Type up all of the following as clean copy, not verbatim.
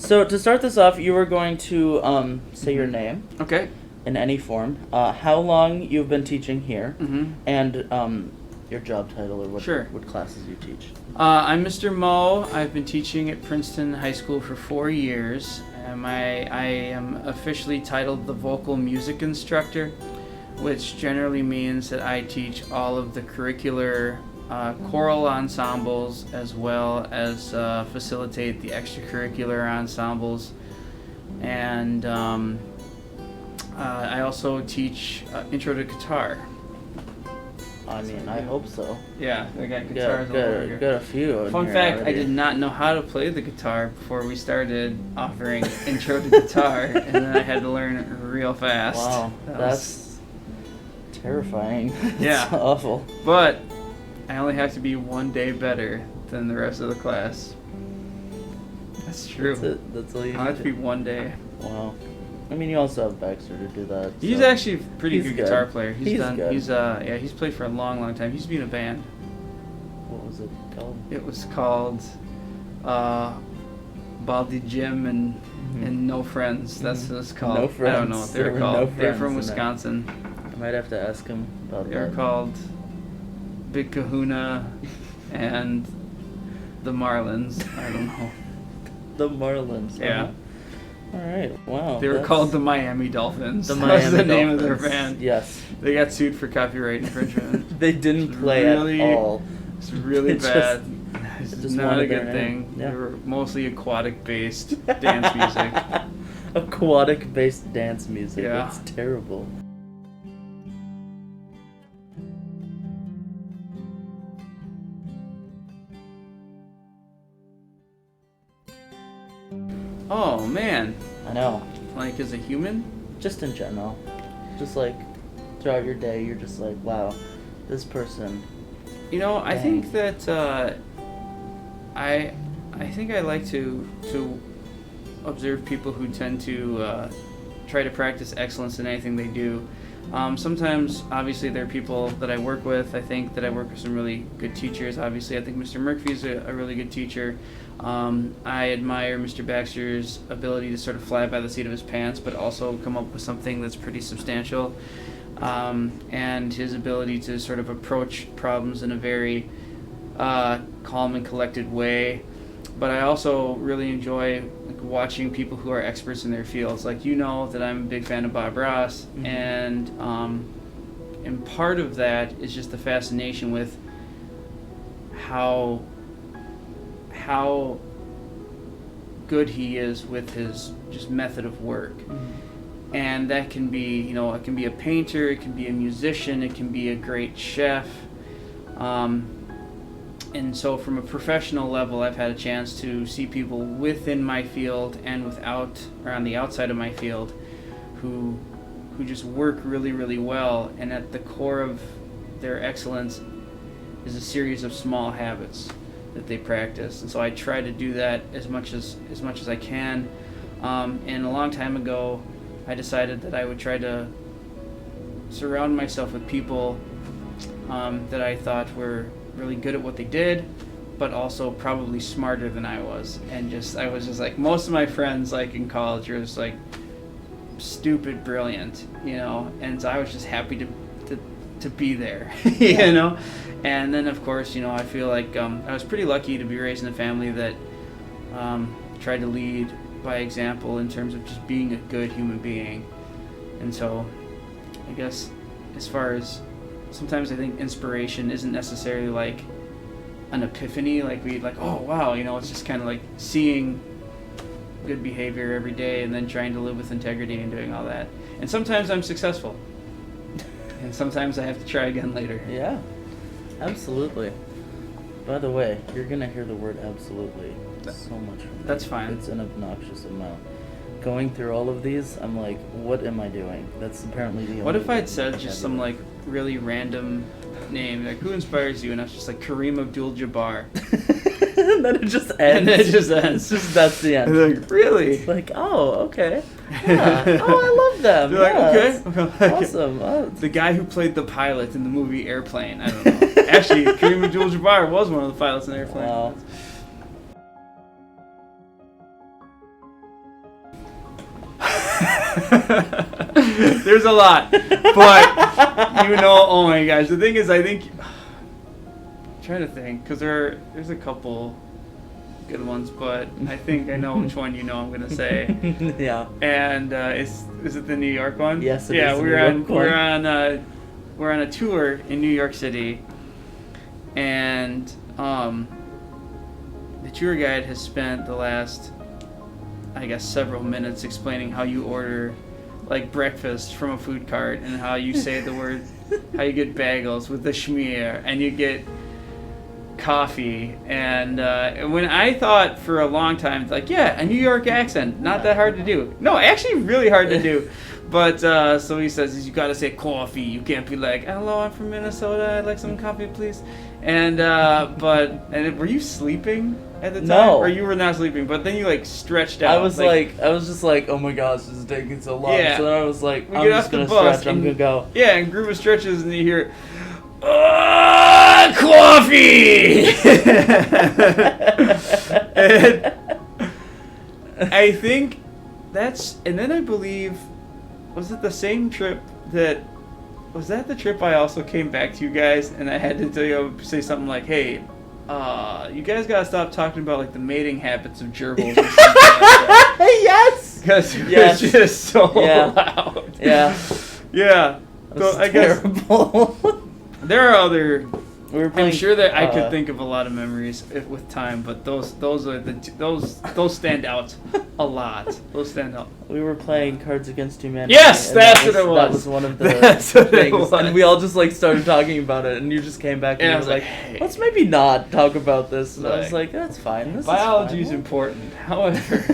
So to start this off, you were going to say your name Okay. in any form, how long you've been teaching here, and your job title or what classes you teach. I'm Mr. Mo. I've been teaching at Princeton High School for 4 years. I am officially titled the vocal music instructor, which generally means that I teach all of the curricular choral ensembles as well as facilitate the extracurricular ensembles. And I also teach intro to guitar. I mean, I hope so. Yeah, I got guitars all over here. Got a few. Fun fact, already. I did not know how to play the guitar before we started offering intro to guitar, and then I had to learn it real fast. Wow, that's terrifying. Yeah. It's awful. But I only have to be one day better than the rest of the class. That's true. That's all you I have to be one day. Wow. I mean, you also have Baxter to do that. He's so. actually a pretty good guitar player. He's good. He's played for a long time. He used to be in a band. What was it called? It was called Baldy Jim and No Friends. That's what it's called. No Friends. I don't know what they were called. No They're from friends Wisconsin. I might have to ask him about They that. were called Big Kahuna and the Marlins. I don't know. The Marlins. Yeah. All right. Wow. They were called the Miami Dolphins. The That Miami was the name of their Dolphins. band. Yes. They got sued for copyright infringement. They didn't play really, at all. It's really It bad. It's It's just not a wanted their good name. thing. Yeah. They were mostly aquatic-based dance music. Aquatic-based dance music. Yeah. It's terrible. Oh man, I know. like as a human? Just in general. Just like throughout your day, you're just like, wow, this person. You know, I Dang. think that I think I like to observe people who tend to try to practice excellence in anything they do. Sometimes, obviously, there are people that I work with. I think that I work with some really good teachers. Obviously, I think Mr. Murphy is a really good teacher. I admire Mr. Baxter's ability to sort of fly by the seat of his pants, but also come up with something that's pretty substantial. And his ability to sort of approach problems in a very calm and collected way. But I also really enjoy watching people who are experts in their fields. Like, you know that I'm a big fan of Bob Ross, and part of that is just the fascination with how good he is with his just method of work. And that can be, you know, it can be a painter, it can be a musician, it can be a great chef. And so from a professional level, I've had a chance to see people within my field and on the outside of my field who just work really, really well. And at the core of their excellence is a series of small habits that they practice. And so I try to do that as much as I can. And a long time ago, I decided that I would try to surround myself with people that I thought were really good at what they did, but also probably smarter than I was. And I was just like, most of my friends, like in college, were just like stupid brilliant, you know. And so I was just happy to be there, you know. And then of course, you know, I feel like I was pretty lucky to be raised in a family that tried to lead by example in terms of just being a good human being. And so I guess as far as sometimes I think inspiration isn't necessarily like an epiphany, like oh wow, you know, it's just kind of like seeing good behavior every day and then trying to live with integrity and doing all that. And sometimes I'm successful. And sometimes I have to try again later. Yeah, absolutely. By the way, you're going to hear the word absolutely so much from me. That's fine. It's an obnoxious amount. Going through all of these, I'm like, what am I doing? That's apparently the only What if I'd said vocabulary. just some like really random name, like who inspires you? And I was just like Kareem Abdul-Jabbar. And then it just ends. And then it just ends. It's just, that's the end. And like, really? Like, oh, okay. Yeah. Oh, I love them. You're like, Yeah, okay. Awesome. Oh, The guy who played the pilot in the movie Airplane. I don't know. Actually, Kareem Abdul-Jabbar was one of the pilots in Airplane. wow. Wow. That's That's awesome. There's a lot, but oh my gosh, the thing is, I think I'm trying to think because there's a couple good ones, but I think I know which one I'm gonna say. Yeah. And is it the New York one? Yes, it is. Yeah, the we're New on York one. we're on a tour in New York City, and the tour guide has spent the last, I guess, several minutes explaining how you order like breakfast from a food cart and how you say the word, how you get bagels with the schmear and you get coffee. And when I thought for a long time, like, yeah, a New York accent, not that hard to do. No, actually really hard to do. But so he says, you got to say coffee. You can't be like, hello, I'm from Minnesota. I'd like some coffee, please. And were you sleeping at the time? No. Or you were not sleeping, but then you like stretched out. I was just like, oh my gosh, this is taking so long. Yeah. So then I was like, We I'm get just off the going to bus stretch. I'm going to go. Yeah, and Groove stretches and you hear, coffee! And I think and then I believe, was it the same trip was that the trip I also came back to you guys and I had to say something like, hey, you guys gotta stop talking about like the mating habits of gerbils or something like that. Yes! Because it was just so loud. Yeah. Yeah. So I guess terrible. there are other. I'm sure that I could think of a lot of memories with time, but those are those stand out a lot. Those stand out. We were playing Cards Against Humanity. Yes, that's what it was. That was one of the That's what it things, was. and we all just like started talking about it, and you just came back and I you was were like, hey. let's maybe not talk about this. And I was Like, like, that's fine. This Biology is is fine. important. However,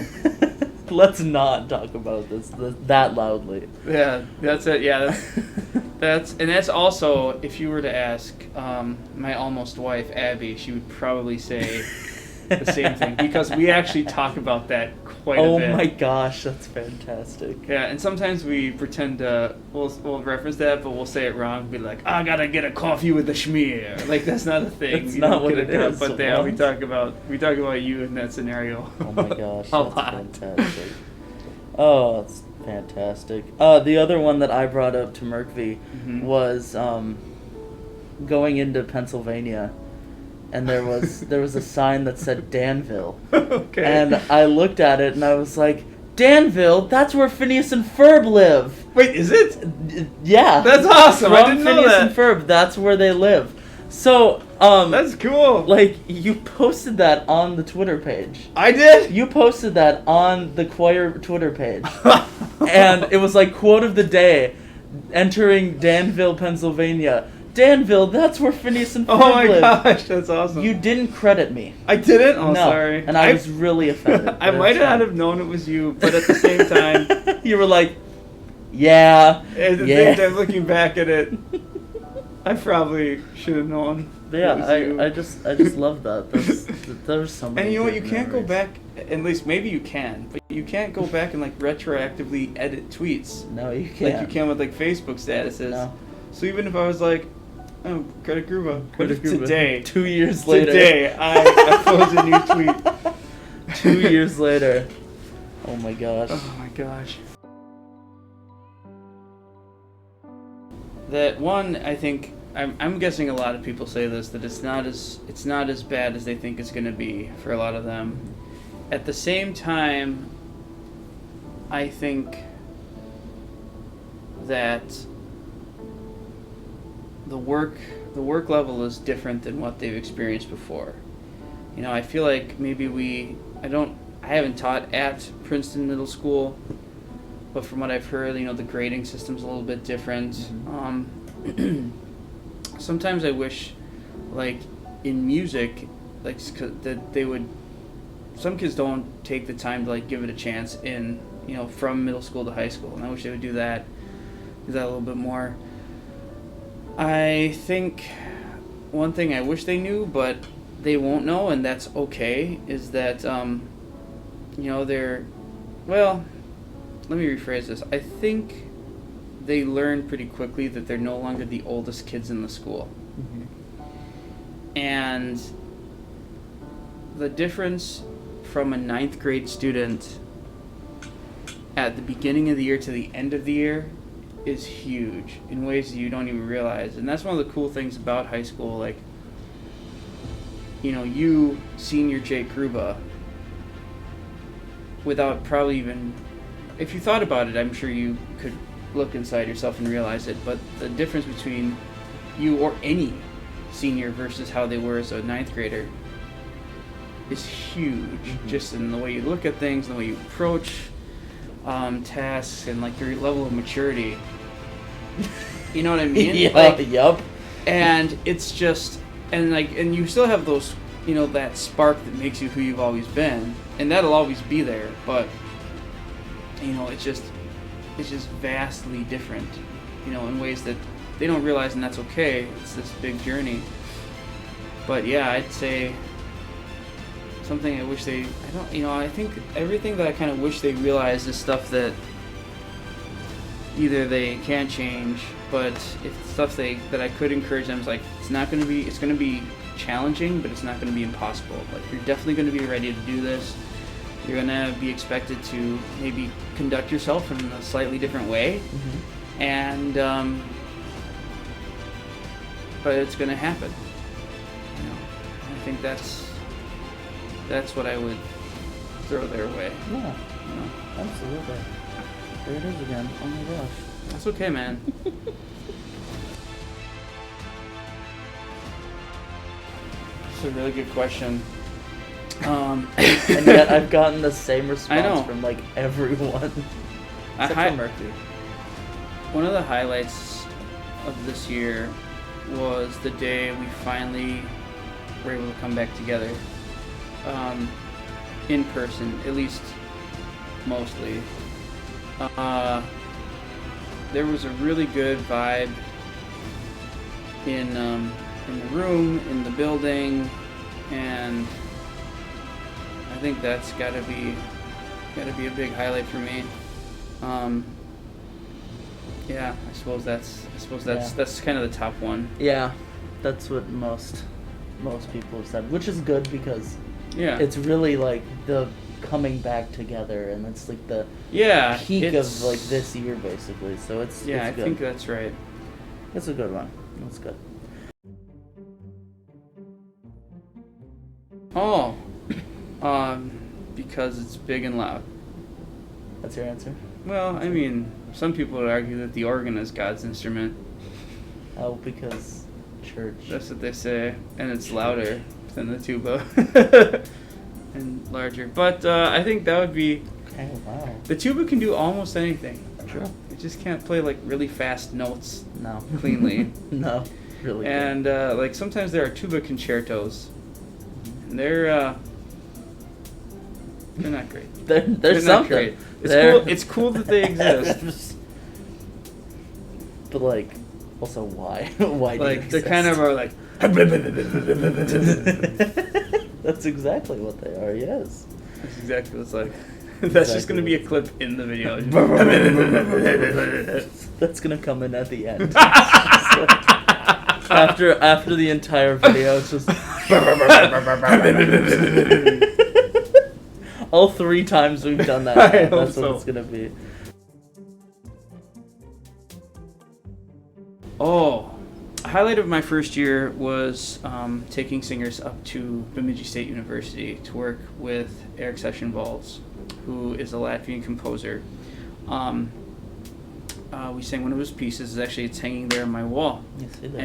Let's not talk about this that loudly. yeah, that's it. Yeah, that's also, if you were to ask my almost wife Abby, she would probably say the same thing because we actually talk about that quite a bit. Oh my gosh, that's fantastic. Yeah, and sometimes we pretend we'll reference that, but we'll say it wrong. Be like, I gotta get a coffee with a schmear. Like that's not a thing. That's not what it is. But yeah, we talk about you in that scenario. Oh my gosh, a that's lot. fantastic. Oh, that's fantastic. The other one that I brought up to Merkvy was going into Pennsylvania, and there was a sign that said Danville. Okay. And I looked at it and I was like, Danville, that's where Phineas and Ferb live. Wait, is it? Yeah. That's awesome. I From didn't know Phineas that. and Ferb, that's where they live. So, That's cool. like, you posted that on the Twitter page. I did? You posted that on the choir Twitter page. And it was like, quote of the day, entering Danville, Pennsylvania. Danville, that's where Phineas and Ferb Oh my live. gosh, that's awesome. You didn't credit me. I didn't? Oh, No. sorry. And I was really offended. I might not have known it was you, but at the same time, You were like, yeah. at the yeah. same time, looking back at it, I probably should have known. Yeah, it was you. I just love that. There's so many. And you know what? You good can't go memories. back. At least maybe you can, but you can't go back and like retroactively edit tweets No, you can't. like you can with like Facebook statuses. No. So even if I was like, oh, Greta Gruba, what if today, 2 years later. today I upload a new tweet. 2 years later. Oh my gosh. Oh my gosh. That one, I think, I'm guessing a lot of people say this, that it's not as bad as they think it's going to be for a lot of them. At the same time, I think that the work level is different than what they've experienced before. You know, I feel like maybe I haven't taught at Princeton Middle School, but from what I've heard, you know, the grading system's a little bit different. Sometimes I wish, like, in music, like, that they would, some kids don't take the time to, like, give it a chance in, you know, from middle school to high school, and I wish they would do that a little bit more. I think one thing I wish they knew, but they won't know, and that's okay, is that, you know, well, let me rephrase this. I think they learn pretty quickly that they're no longer the oldest kids in the school. Mm-hmm. And the difference from a 9th grade student at the beginning of the year to the end of the year is huge in ways that you don't even realize. And that's one of the cool things about high school. Like, you, senior Jake Gruba, without probably even, if you thought about it, I'm sure you could look inside yourself and realize it. But the difference between you or any senior versus how they were as a ninth grader is huge. Mm-hmm. Just in the way you look at things, the way you approach tasks, and like your level of maturity. You know what I mean? Yeah. Yup. And it's just, and you still have those, that spark that makes you who you've always been, and that'll always be there. But it's just vastly different, in ways that they don't realize, and that's okay. It's this big journey. But yeah, I'd say something I wish I think everything that I kind of wish they realized is stuff that either they can't change, but it's stuff that I could encourage them. Is like, it's going to be challenging, but it's not going to be impossible. Like, you're definitely going to be ready to do this. You're going to be expected to maybe conduct yourself in a slightly different way. Mm-hmm. And but it's going to happen. I think that's what I would throw their way. Yeah, absolutely. There it is again. Oh my gosh. That's okay, man. It's a really good question. And yet I've gotten the same response from like everyone. Except for Murphy. One of the highlights of this year was the day we finally were able to come back together. In person, at least mostly. There was a really good vibe in the room, in the building, and I think that's gotta be a big highlight for me. Yeah, I suppose that's kind of the top one. Yeah, that's what most people have said, which is good because it's really like the coming back together, and it's like the peak of like this year basically. So it's I good. think that's right. It's a good one. That's good. Oh, because it's big and loud. That's your answer? Well, I mean, some people would argue that the organ is God's instrument. Oh, because church. That's what they say, and it's louder than the tuba. And larger. But I think that would be... Okay, wow. The tuba can do almost anything. True. It just can't play like really fast notes cleanly. No, really. And like sometimes there are tuba concertos. And they're not great. They're something. It's cool that they exist. But like, also why? Why do like they kind of are like. That's exactly what they are. Yes. That's exactly what it's like. That's just gonna be a clip in the video. That's gonna come in at the end. After the entire video, it's just all 3 times we've done that. That's what it's gonna be. Oh, a highlight of my first year was taking singers up to Bemidji State University to work with Eric Session-Valls, who is a Latvian composer. We sang one of his pieces. Actually, it's hanging there on my wall. Yes, it is.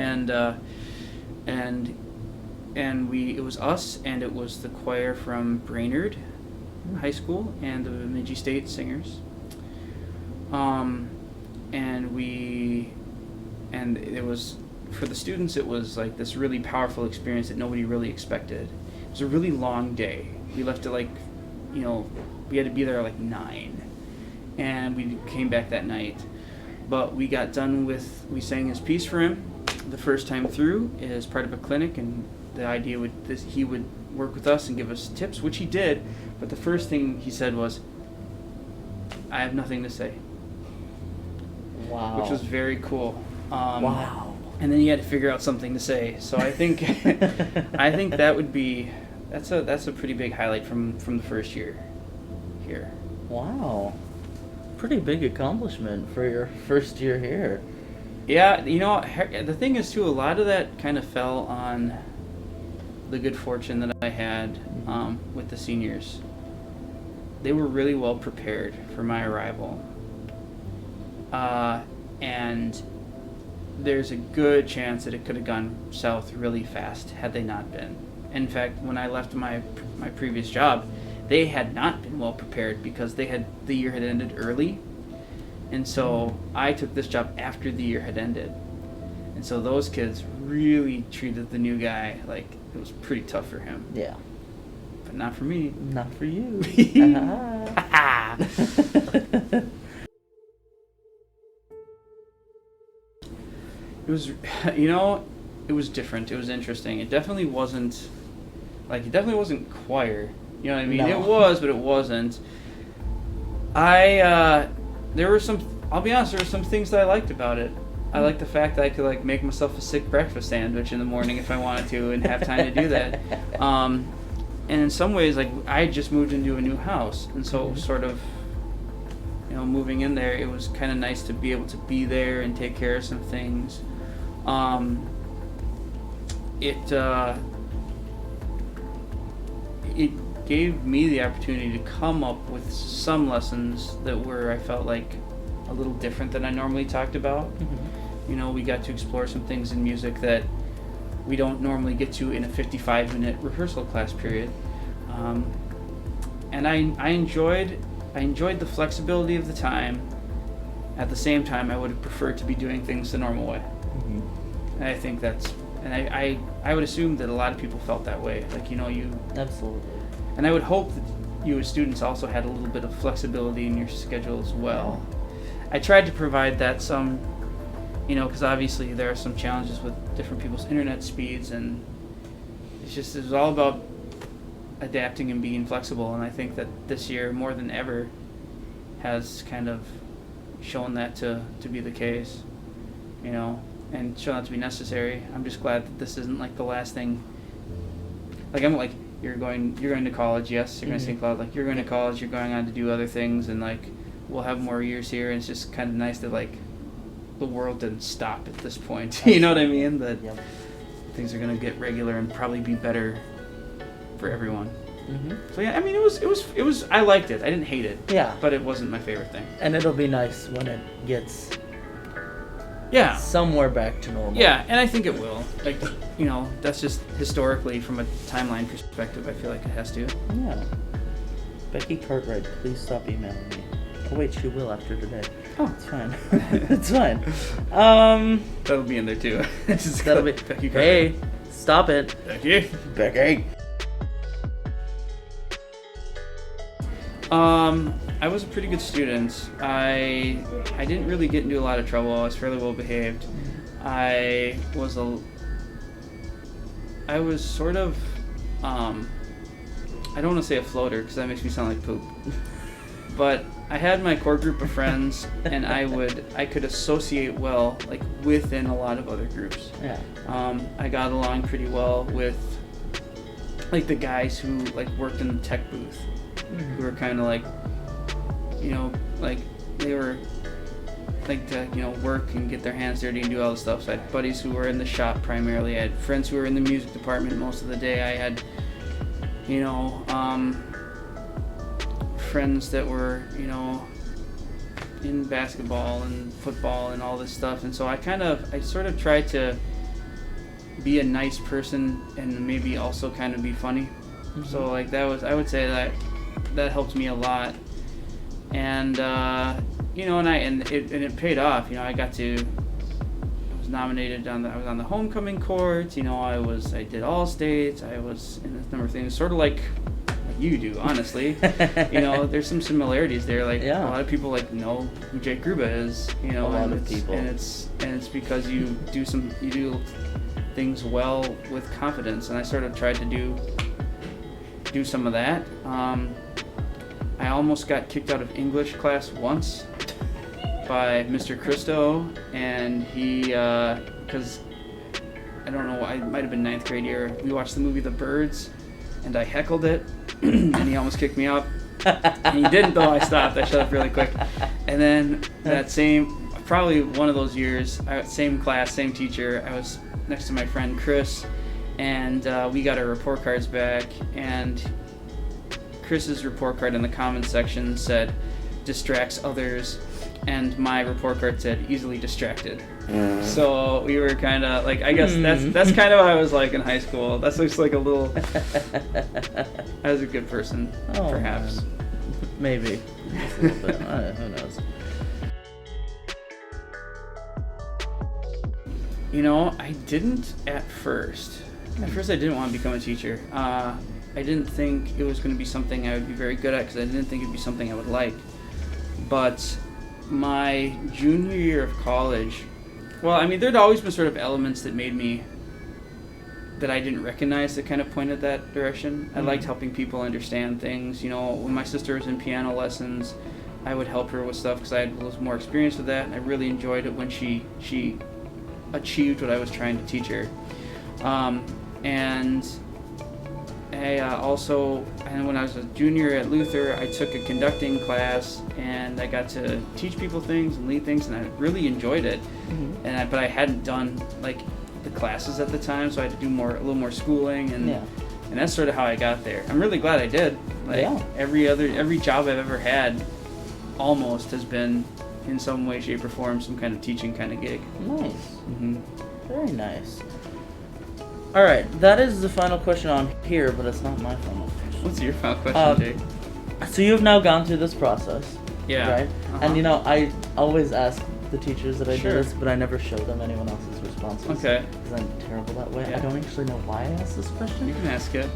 And it was us, and it was the choir from Brainerd High School and the Bemidji State Singers. And it was, for the students, it was like this really powerful experience that nobody really expected. It was a really long day. We left at we had to be there at like 9, and we came back that night. But we got done we sang his piece for him the first time through as part of a clinic, and the idea he would work with us and give us tips, which he did. But the first thing he said was, "I have nothing to say." Wow. Which was very cool. Wow. And then you had to figure out something to say. So I think that would be that's a pretty big highlight from the first year here. Wow. pretty big accomplishment for your first year here. Yeah, the thing is, too, a lot of that kind of fell on the good fortune that I had with the seniors. They were really well prepared for my arrival. And there's a good chance that it could have gone south really fast had they not been. In fact, when I left my previous job, they had not been well prepared because the year had ended early. And so I took this job after the year had ended. And so those kids really treated the new guy like it was pretty tough for him. Yeah. But not for me. Not for you. It was, it was different. It was interesting. It definitely wasn't choir. You know what I mean? No. It was, but it wasn't. I'll be honest, there were some things that I liked about it. I liked the fact that I could make myself a sick breakfast sandwich in the morning if I wanted to and have time to do that. And in some ways, I just moved into a new house, and so it was sort of, moving in there, it was kind of nice to be able to be there and take care of some things. It gave me the opportunity to come up with some lessons that were, I felt like, a little different than I normally talked about. Mm-hmm. We got to explore some things in music that we don't normally get to in a 55-minute rehearsal class period. And I enjoyed the flexibility of the time. At the same time, I would have preferred to be doing things the normal way. Mm-hmm. And I think I would assume that a lot of people felt that way. You... Absolutely. And I would hope that you as students also had a little bit of flexibility in your schedule as well. I tried to provide that some, because obviously there are some challenges with different people's internet speeds, and it was all about adapting and being flexible. And I think that this year, more than ever, has kind of shown that to be the case, and shown that to be necessary. I'm just glad that this isn't the last thing. You're going to college, yes, you're going to stay in college. You're going to college, you're going on to do other things, and we'll have more years here, and it's just kind of nice that the world didn't stop at this point. You know what I mean? That things are going to get regular and probably be better for everyone. Mm-hmm. So yeah, I mean, it was. I liked it. I didn't hate it. Yeah. But it wasn't my favorite thing. And it'll be nice when it gets. Yeah. Somewhere back to normal. Yeah, and I think it will. That's just historically from a timeline perspective. I feel like it has to. Yeah. Becky Cartwright, please stop emailing me. Oh wait, she will after today. Oh, it's fine. It's fine. That'll be in there too. That'll be. Becky Cartwright. Hey, stop it. Becky. I was a pretty good student. I didn't really get into a lot of trouble. I was fairly well behaved. I was sort of, I don't want to say a floater because that makes me sound like poop. But I had my core group of friends, and I could associate well, within a lot of other groups. Yeah. I got along pretty well with, the guys who, worked in the tech booth. Who were kind of they were to work and get their hands dirty and do all the stuff. So I had buddies who were in the shop primarily. I had friends who were in the music department most of the day. I had friends that were in basketball and football and all this stuff. And so I sort of tried to be a nice person and maybe also kind of be funny. Mm-hmm. So I would say that helped me a lot, and it paid off. I was nominated I was on the homecoming court. I did all states. I was in a number of things, sort of like you do, honestly. There's some similarities there. A lot of people know who Jake Gruba is. A lot of people, and it's because you do things well with confidence, and I sort of tried to do some of that. I almost got kicked out of English class once by Mr. Christo, and he, because I don't know, I might have been 9th grade year, we watched the movie The Birds, and I heckled it, and he almost kicked me out. And he didn't, though. I stopped. I shut up really quick. And then probably one of those years, same class, same teacher, I was next to my friend Chris, and we got our report cards back, and Chris's report card in the comments section said, distracts others, and my report card said, easily distracted. So we were kind of like, I guess that's kind of what I was like in high school. That's just like a little, I was a good person, perhaps. Man. Maybe. Just a little bit. Who knows? You know, I didn't at first. At first I didn't want to become a teacher. I didn't think it was going to be something I would be very good at because I didn't think it would be something I would like. But my junior year of college, well, I mean, there'd always been sort of elements that I didn't recognize that kind of pointed that direction. I liked helping people understand things. You know, when my sister was in piano lessons, I would help her with stuff because I was more experienced with that, and I really enjoyed it when she achieved what I was trying to teach her. And I and when I was a junior at Luther, I took a conducting class, and I got to teach people things and lead things, and I really enjoyed it. But I hadn't done like the classes at the time, so I had to do a little more schooling, and that's sort of how I got there. I'm really glad I did. Every job I've ever had, almost has been in some way, shape, or form some kind of teaching kind of gig. Nice. Very nice. All right, that is the final question on here, but it's not my final question. What's your final question, Jake? So you've now gone through this process, yeah, right? And you know, I always ask the teachers that I do this, but I never show them anyone else's responses. Okay. Because I'm terrible that way. Yeah. I don't actually know why I asked this question. You can ask it.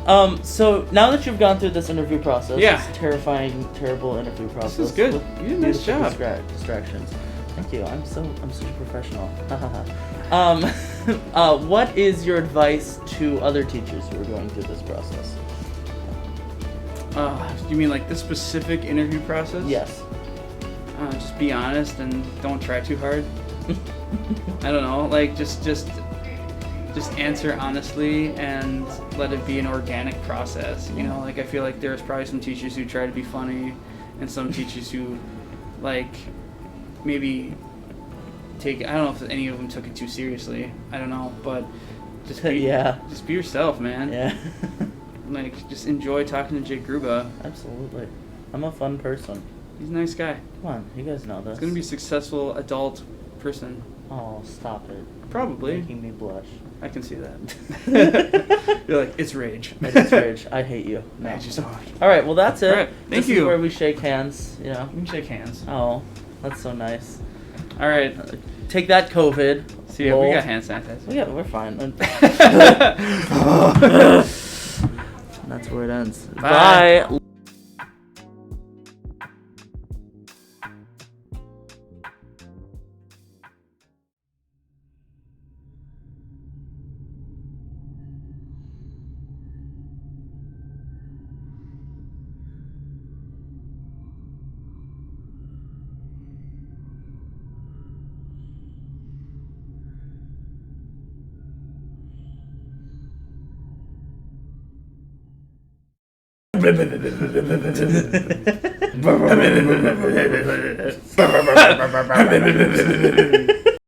So now that you've gone through this interview process, Yeah. this terrifying, terrible interview process. This is good. with You did a nice beautiful job. Distractions. Thank you. I'm such a professional. What is your advice to other teachers who are going through this process? You mean like this specific interview process? Yes. Just be honest and don't try too hard. I don't know, like just answer honestly and let it be an organic process. You know, like I feel like there's probably some teachers who try to be funny, and some teachers who like maybe I don't know if any of them took it too seriously. I don't know, but just be just be yourself, man. Yeah. Like just enjoy talking to Jake Gruba. Absolutely. I'm a fun person. He's a nice guy. Come on, you guys know this. He's gonna be a successful adult person. Oh, stop it. Probably. Making me blush. I can see that. You're like, it's rage. It's rage. I hate you. No. I hate you so much. All right, well that's it. All right, thank this you. is where we shake hands. You know. We can shake hands. Oh, that's so nice. All right. Take that, COVID. See ya. We got hand sanitizer. We're fine. That's where it ends. Bye. Bye.